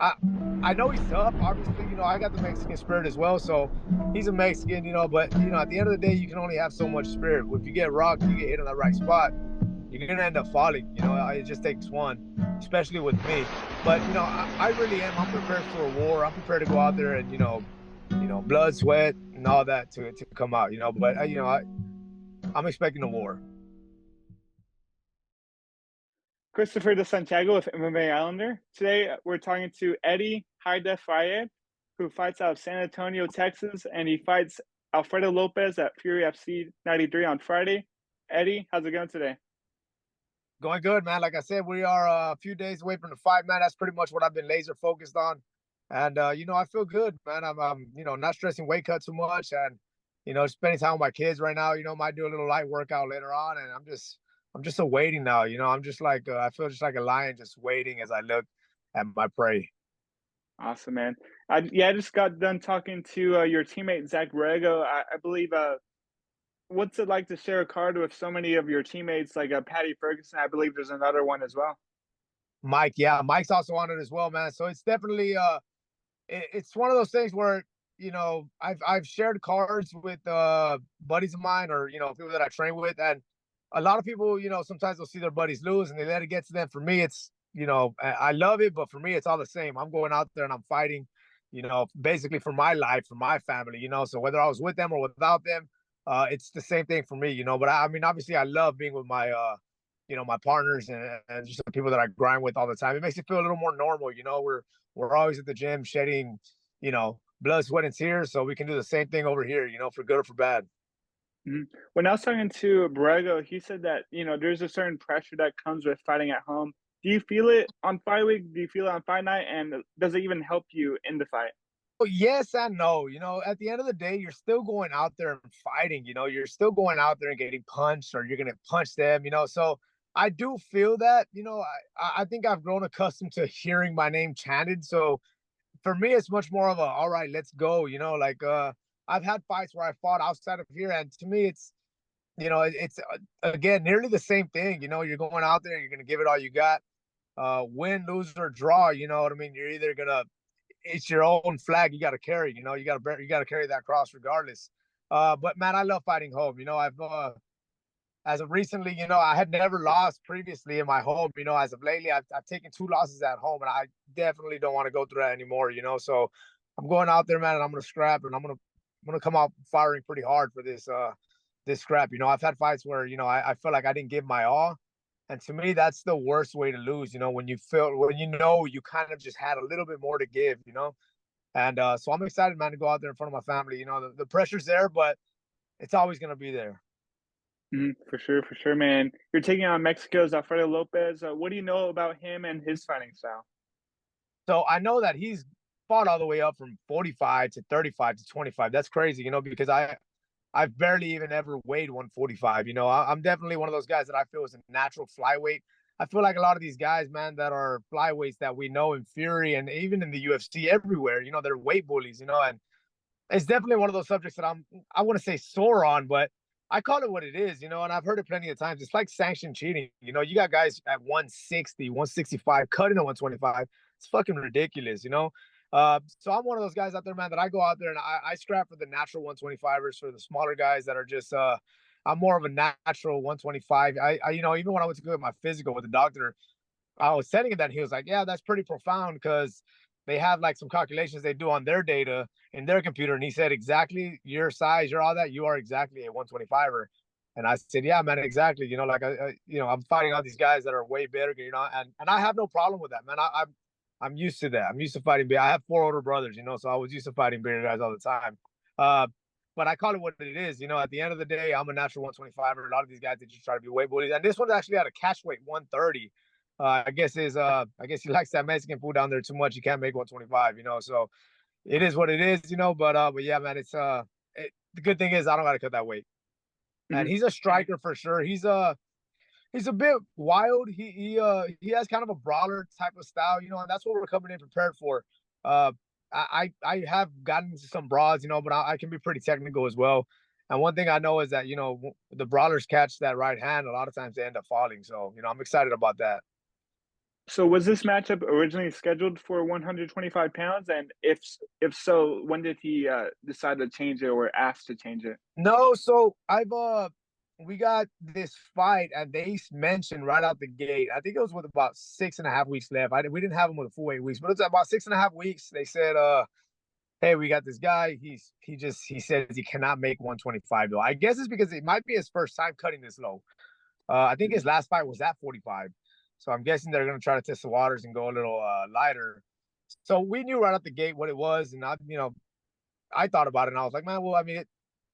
I I know he's tough. Obviously, I got the Mexican spirit as well. So he's a Mexican, but at the end of the day, you can only have so much spirit. If you get rocked, you get hit on the right spot, you're gonna end up falling. It just takes one, especially with me. But I really am. I'm prepared for a war. I'm prepared to go out there and blood, sweat, and all that to come out. But I'm expecting a war. Christopher de Santiago with MMA Islander. Today we're talking to Eddie Haida Fraire, who fights out of San Antonio, Texas, and he fights Alfredo Lopez at Fury FC 93 on Friday. Eddie, how's it going today? Going good, man. Like I said, we are a few days away from the fight, man. That's pretty much what I've been laser focused on. And I feel good, man. I'm not stressing weight cut too much, and spending time with my kids right now. Might do a little light workout later on, and I'm just awaiting now. I'm just like I feel just like a lion, just waiting as I look at my prey. Awesome, man. I just got done talking to your teammate Zach Borrego. I believe. What's it like to share a card with so many of your teammates, like Patty Ferguson? I believe there's another one as well. Mike, yeah, Mike's also on it as well, man. So it's definitely it's one of those things where I've shared cards with buddies of mine, or people that I train with, and a lot of people, sometimes they'll see their buddies lose and they let it get to them. For me, it's I love it, but for me, it's all the same. I'm going out there and I'm fighting, basically for my life, for my family, So whether I was with them or without them, it's the same thing for me, But I mean, obviously, I love being with my my partners and just the people that I grind with all the time. It makes it feel a little more normal, we're always at the gym shedding, blood, sweat, and tears. So we can do the same thing over here, for good or for bad. Mhm. When I was talking to Borrego, he said that there's a certain pressure that comes with fighting at home. Do you feel it on fight week? Do you feel it on fight night? And does it even help you in the fight? Oh, yes and no. At the end of the day, you're still going out there and fighting. You're still going out there and getting punched, or you're gonna punch them. So I do feel that. I think I've grown accustomed to hearing my name chanted. So for me, it's much more of a all right, let's go. Like I've had fights where I fought outside of here, and to me, it's again nearly the same thing. You're going out there, you're gonna give it all you got. Win, lose, or draw. You know what I mean? You're either gonna it's your own flag you got to carry. You got to carry that cross regardless. But man, I love fighting home. I've as of recently, I had never lost previously in my home. As of lately, I've taken 2 losses at home, and I definitely don't want to go through that anymore. So I'm going out there, man, and I'm gonna scrap, and I'm gonna come out firing pretty hard for this scrap. I've had fights where I feel like I didn't give my all, and to me, that's the worst way to lose. When you kind of just had a little bit more to give. And so I'm excited, man, to go out there in front of my family. The pressure's there, but it's always gonna be there. For sure, man. You're taking on Mexico's Alfredo Lopez. What do you know about him and his fighting style? So I know that he's fought all the way up from 45 to 35 to 25. That's crazy, because I've barely even ever weighed 145. I'm definitely one of those guys that I feel is a natural flyweight. I feel like a lot of these guys, man, that are flyweights that we know in Fury and even in the UFC everywhere, they're weight bullies, and it's definitely one of those subjects that I want to say sore on, but I call it what it is, and I've heard it plenty of times. It's like sanctioned cheating. You got guys at 160, 165, cutting at 125. It's fucking ridiculous, So I'm one of those guys out there, man, that I go out there and I scrap for the natural 125ers, for the smaller guys that are just I'm more of a natural 125. Even when I went to go get my physical with the doctor, I was telling him that, he was like, "Yeah, that's pretty profound because they have like some calculations they do on their data in their computer." And he said, "Exactly your size, you're all that. You are exactly a 125er." And I said, "Yeah, man, exactly. I'm fighting all these guys that are way better, and I have no problem with that, man. I'm used to that. I'm used to fighting big. I have 4 older brothers, so I was used to fighting bigger guys all the time. Uh, but I call it what it is. At the end of the day, I'm a natural 125er. A lot of these guys, they just try to be weight bullies. And this one's actually at a catch weight 130. I guess he likes that Mexican food down there too much. He can't make 125, So it is what it is, but yeah, man, the good thing is I don't got to cut that weight. And Mm-hmm. he's a striker for sure. He's a bit wild. He has kind of a brawler type of style, and that's what we're coming in prepared for. Uh, I have gotten into some brawls, but I can be pretty technical as well. And one thing I know is that the brawlers catch that right hand. A lot of times they end up falling. So I'm excited about that. So was this matchup originally scheduled for 125 pounds? And if so, when did he decide to change it or ask to change it? No, so I've we got this fight and they mentioned right out the gate. I think it was with about 6.5 weeks left. We didn't have him with a full 8 weeks, but it's about 6.5 weeks. They said, hey, we got this guy. He says he cannot make 125 though. I guess it's because it might be his first time cutting this low. I think his last fight was at 45. So I'm guessing they're gonna try to test the waters and go a little lighter. So we knew right out the gate what it was, and I thought about it and I was like, man, well, I mean,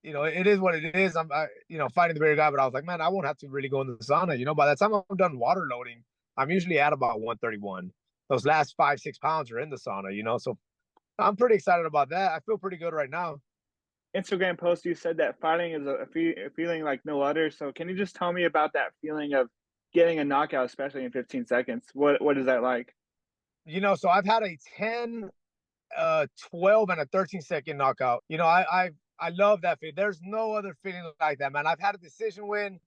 it is what it is. Fighting the bigger guy, but I was like, man, I won't have to really go in the sauna. By the time I'm done water loading, I'm usually at about 131. Those last 5, 6 pounds are in the sauna. So I'm pretty excited about that. I feel pretty good right now. Instagram post, you said that fighting is a feeling like no other. So can you just tell me about that feeling of getting a knockout, especially in 15 seconds? What is that like? So I've had a 10, 12, and a 13-second knockout. I love that feeling. There's no other feeling like that, man. I've had a decision win.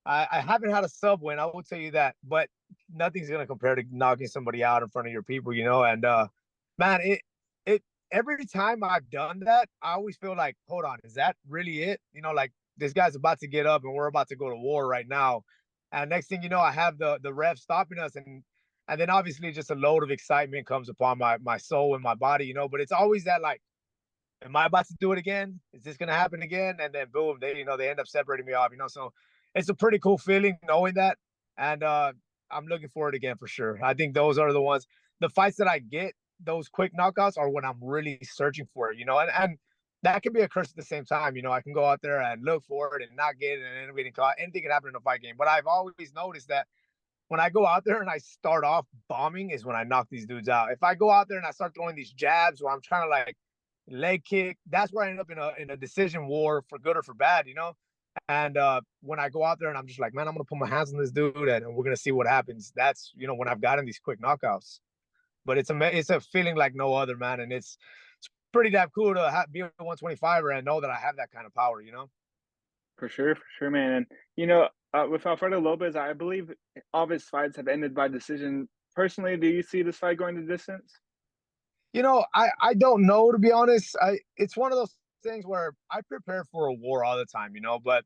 I haven't had a sub win. I will tell you that, but nothing's gonna compare to knocking somebody out in front of your people. And man, it every time I've done that, I always feel like, hold on, is that really it? Like this guy's about to get up and we're about to go to war right now. And next thing you know, I have the ref stopping us, and then obviously just a load of excitement comes upon my soul and my body. But it's always that, like, am I about to do it again? Is this gonna happen again? And then boom, they end up separating me off. So it's a pretty cool feeling knowing that. And I'm looking forward again for sure. I think those are the ones, the fights that I get, those quick knockouts are when I'm really searching for it. And that can be a curse at the same time. I can go out there and look for it and not get it and end up getting caught. Anything can happen in a fight game. But I've always noticed that when I go out there and I start off bombing is when I knock these dudes out. If I go out there and I start throwing these jabs where I'm trying to, like, leg kick, that's where I end up in a decision war for good or for bad. And when I go out there and I'm just like, man, I'm gonna put my hands on this dude and we're gonna see what happens. That's when I've gotten these quick knockouts. But it's a feeling like no other, man, and it's pretty damn cool to be a 125er and know that I have that kind of power. For sure, man. And with Alfredo Lopez, I believe all of his fights have ended by decision. Personally, do you see this fight going to distance? I don't know, to be honest. It's one of those things where I prepare for a war all the time. But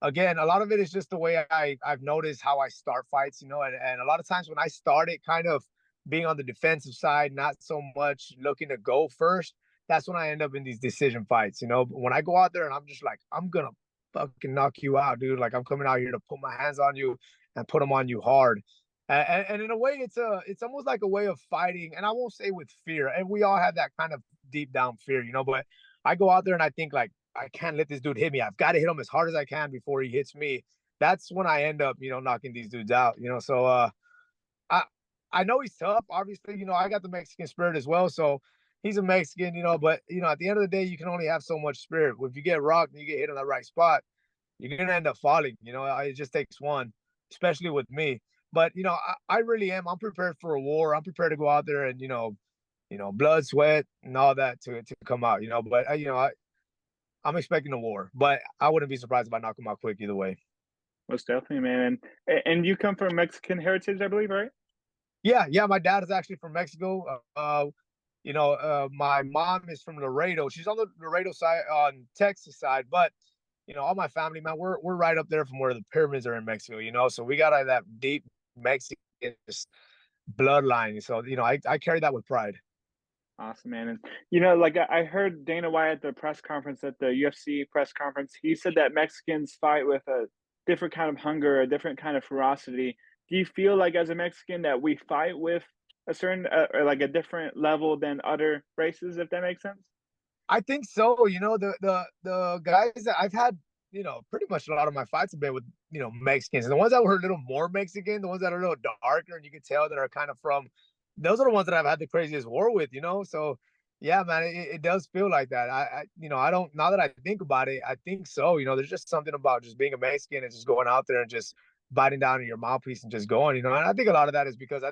again, a lot of it is just the way I've noticed how I start fights. And a lot of times when I start it kind of being on the defensive side, not so much looking to go first, that's when I end up in these decision fights. But when I go out there and I'm just like, I'm gonna fucking knock you out, dude. Like, I'm coming out here to put my hands on you and put them on you hard. And in a way, it's almost like a way of fighting, and I won't say with fear. And we all have that kind of deep down fear. But I go out there and I think, like, I can't let this dude hit me. I've got to hit him as hard as I can before he hits me. That's when I end up, knocking these dudes out. So I I know he's tough. Obviously, I got the Mexican spirit as well. So he's a Mexican. But at the end of the day, you can only have so much spirit. If you get rocked and you get hit in the right spot, you're gonna end up falling. It just takes one, especially with me. But I really am. I'm prepared for a war. I'm prepared to go out there and blood, sweat, and all that to come out. But I'm expecting a war. But I wouldn't be surprised if I knock him out quick either way. Most definitely, man. And you come from Mexican heritage, I believe, right? Yeah, yeah. My dad is actually from Mexico. My mom is from Laredo. She's on the Laredo side, on Texas side, but all my family, man, we're right up there from where the pyramids are in Mexico. So we got that deep Mexican bloodline. So I carry that with pride. Awesome, man. And like I heard Dana White at the press conference at the UFC press conference. He said that Mexicans fight with a different kind of hunger, a different kind of ferocity. Do you feel like as a Mexican that we fight with a certain or like a different level than other races, if that makes sense? I think so. The guys that I've had, pretty much a lot of my fights have been with Mexicans. And the ones that were a little more Mexican, the ones that are a little darker, and you can tell that are kind of from, those are the ones that I've had the craziest war with. So yeah, man, it does feel like that. I don't, now that I think about it, I think so. There's just something about just being a Mexican and just going out there and just biting down on your mouthpiece and just going. And I think a lot of that is because I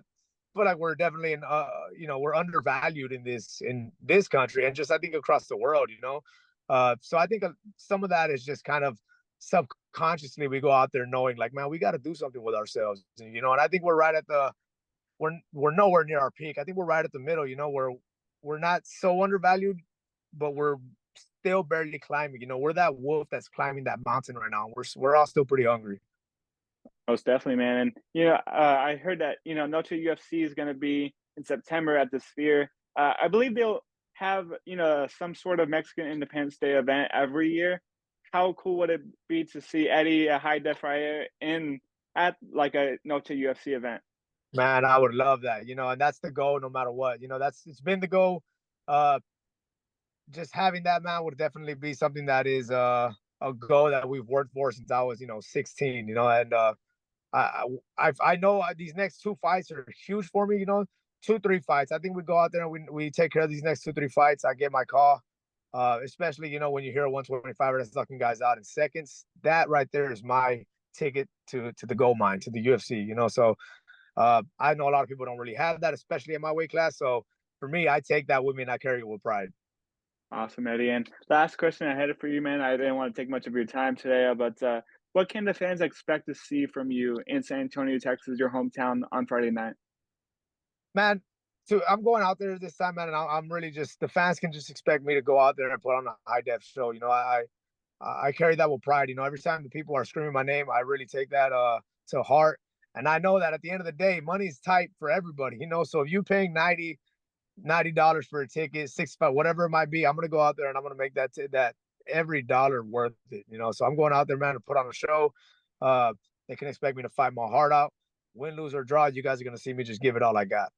feel like we're definitely we're undervalued in this country, and just I think across the world. So I think some of that is just kind of subconsciously we go out there knowing, like, man, we got to do something with ourselves. And I think we're right at we're nowhere near our peak. I think we're right at the middle. You know, we're not so undervalued, but we're still barely climbing. You know, we're that wolf that's climbing that mountain right now. We're all still pretty hungry. Most definitely, man. And I heard that Noche UFC is going to be in September at the Sphere. I believe they'll have some sort of Mexican Independence Day event every year. How cool would it be to see Eddie High Def Fryer in at like a Noche UFC event? Man, I would love that. You know, and that's the goal, no matter what. You know, it's been the goal. Uh, just having that, man, would definitely be something that is a goal that we've worked for since I was 16. You know, and I know these next two fights are huge for me. You know, 2 3 fights. I think we go out there and we take care of these next 2 3 fights. I get my call. Especially when you hear a 125 that's knocking guys out in seconds. That right there is my ticket to the gold mine, to the UFC. You know, so I know a lot of people don't really have that, especially in my weight class. So for me, I take that with me and I carry it with pride. Awesome, Eddie. And last question I had it for you, man. I didn't want to take much of your time today, but what can the fans expect to see from you in San Antonio, Texas, your hometown, on Friday night? Man, I'm going out there this time, man, and I'm really just the fans can just expect me to go out there and put on a high def show. You know, I carry that with pride. You know, every time the people are screaming my name, I really take that to heart. And I know that at the end of the day, money's tight for everybody. You know, so if you paying $90 for a ticket, 65, whatever it might be, I'm gonna go out there and I'm gonna make that every dollar worth it. You know, so I'm going out there, man, to put on a show. They can expect me to fight my heart out, win, lose or draw. You guys are gonna see me just give it all I got.